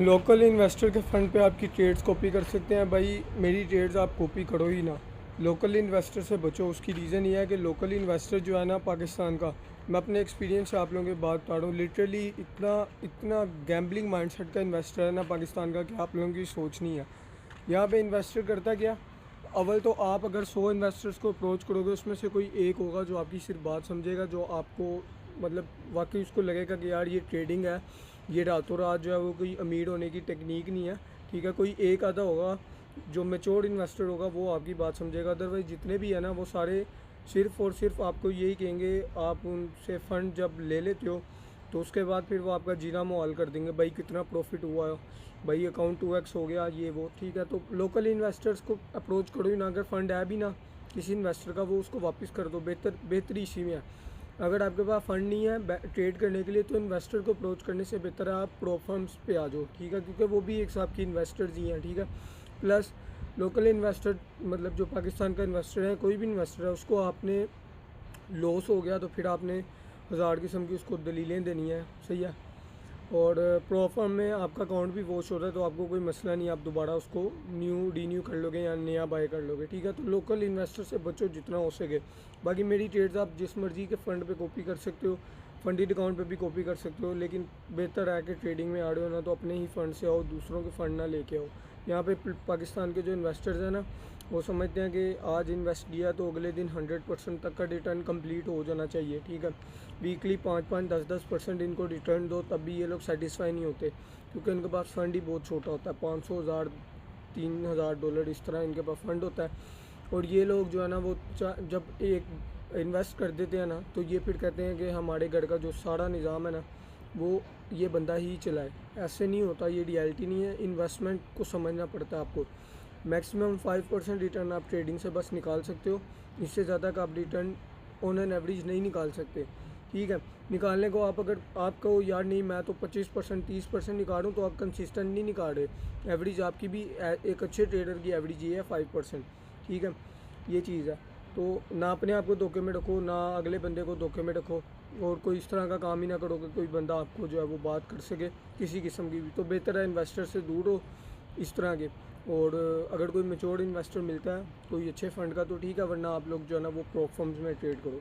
Local investor के fund पे आपकी ट्रेड्स कॉपी कर सकते हैं भाई। मेरी ट्रेड्स आप कॉपी करो ही ना। लोकल इन्वेस्टर से बचो। उसकी रीज़न ये है कि लोकल इन्वेस्टर जो है ना पाकिस्तान का, मैं अपने एक्सपीरियंस से आप लोगों की बात बता रहा हूँ, लिटरली इतना इतना गैम्बलिंग माइंडसेट का इन्वेस्टर है ना पाकिस्तान का कि आप लोगों की सोच नहीं है। यहाँ पे इन्वेस्टर करता क्या, अव्वल तो आप अगर 100 इन्वेस्टर्स को अप्रोच करोगे उसमें से कोई एक होगा जो आपकी सिर्फ बात समझेगा, जो आपको मतलब वाकई उसको लगेगा कि यार ये ट्रेडिंग है, ये रातों रात जो है वो कोई अमीर होने की टेक्निक नहीं है। ठीक है, कोई एक आधा होगा जो मेच्योर इन्वेस्टर होगा वो आपकी बात समझेगा। अदरवाइज़ जितने भी है ना वो सारे सिर्फ़ और सिर्फ आपको यही कहेंगे, आप उनसे फ़ंड जब ले लेते हो तो उसके बाद फिर वो आपका जीना मुहाल कर देंगे, भाई कितना प्रॉफिट हुआ है, भाई अकाउंट 2x हो गया, ये वो। ठीक है, तो लोकल इन्वेस्टर्स को अप्रोच करो ही ना। अगर फ़ंड है भी ना किसी इन्वेस्टर का, वो उसको वापस कर दो। बेहतरी इसी में है। अगर आपके पास फ़ंड नहीं है ट्रेड करने के लिए तो इन्वेस्टर को अप्रोच करने से बेहतर है आप प्रो फर्म्स पे आ जाओ। ठीक है, क्योंकि वो भी एक हिसाब की इन्वेस्टर्स ही हैं। ठीक है, प्लस लोकल इन्वेस्टर मतलब जो पाकिस्तान का इन्वेस्टर है, कोई भी इन्वेस्टर है, उसको आपने लॉस हो गया तो फिर आपने हज़ार किस्म की उसको दलीलें देनी है। सही है, और प्रो फर्म में आपका अकाउंट भी वॉश हो रहा है तो आपको कोई मसला नहीं, आप दोबारा उसको रीन्यू कर लोगे या नया बाय कर लोगे। ठीक है, तो लोकल इन्वेस्टर से बचो जितना हो सके। बाकी मेरी ट्रेड्स आप जिस मर्ज़ी के फ़ंड पे कॉपी कर सकते हो, फंडिड अकाउंट पे भी कॉपी कर सकते हो, लेकिन बेहतर है कि ट्रेडिंग में आ रहे हो ना तो अपने ही फ़ंड से आओ, दूसरों के फ़ंड ना लेके आओ। यहाँ पे पाकिस्तान के जो इन्वेस्टर्स हैं ना, वो समझते हैं कि आज इन्वेस्ट किया तो अगले दिन 100% तक का रिटर्न कंप्लीट हो जाना चाहिए। ठीक है, वीकली 5-5 10-10% इनको रिटर्न दो तब भी ये लोग सेटिस्फाई नहीं होते, क्योंकि इनके पास फ़ंड ही बहुत छोटा होता है। 500,000 $3,000 इस तरह इनके पास फ़ंड होता है। और ये लोग जो है ना वो जब एक इन्वेस्ट कर देते हैं ना तो ये फिर कहते हैं कि हमारे घर का जो सारा निज़ाम है ना वो ये बंदा ही चलाए। ऐसे नहीं होता, ये रियलिटी नहीं है। इन्वेस्टमेंट को समझना पड़ता है आपको। मैक्सिमम 5% रिटर्न आप ट्रेडिंग से बस निकाल सकते हो, इससे ज़्यादा का आप रिटर्न ऑन एन एवरेज नहीं निकाल सकते। ठीक है, निकालने को आप अगर आप कहो यार नहीं मैं तो 25% 30% निकाल रहा हूँ, तो आप कंसिस्टेंट नहीं निकाल रहे। एवरेज आपकी भी एक अच्छे ट्रेडर की एवरेज ये है 5%। ठीक है, ये चीज़ है। तो ना अपने आप को धोखे में रखो, ना अगले बंदे को धोखे में रखो, और कोई इस तरह का काम ही ना करो कि कोई बंदा आपको जो है वो बात कर सके किसी किस्म की भी। तो बेहतर है इन्वेस्टर से दूर हो इस तरह के। और अगर कोई मेच्योर इन्वेस्टर मिलता है कोई अच्छे फंड का तो ठीक है, वरना आप लोग जो है ना वो प्रो फर्म्स में ट्रेड करो।